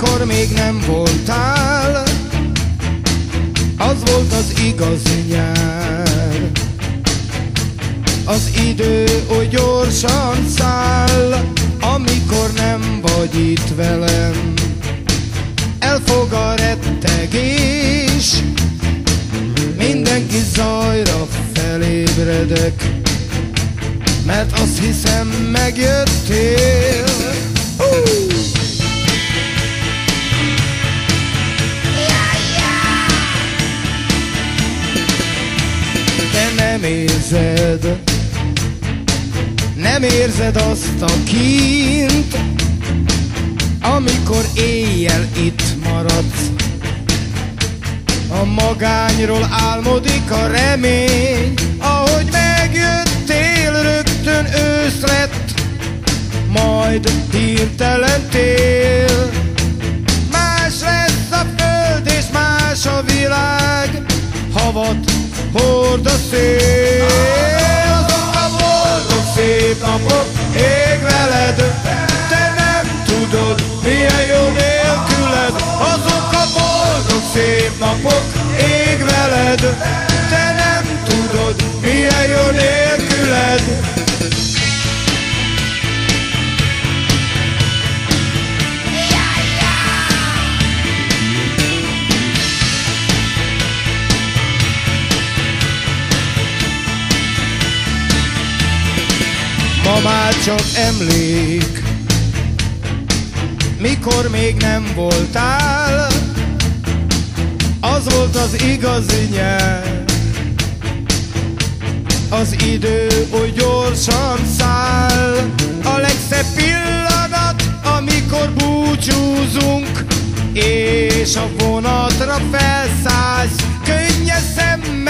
mikor még nem voltál, az volt az igazi nyár. Az idő oly gyorsan száll, amikor nem vagy itt velem. Elfog a rettegés, mindenki zajra felébredek, mert azt hiszem megjöttél. De nem érzed azt a kínt, amikor éjjel itt maradsz. A magányról álmodik a remény, ahogy megjöttél, rögtön ősz lett, majd hirtelen tél. Más lesz a föld és más a világ, havat hord a szél. Azok a boldog szép napok ég veled, te nem tudod, milyen jó nélküled. Azok a boldog szép napok ég veled, te nem tudod, milyen jó nélküled. Ma már csak emlék, mikor még nem voltál, az volt az igazi nyár. Az idő oly gyorsan száll, a legszebb pillanat, amikor búcsúzunk, és a vonatra felszállsz, könnyes szemmel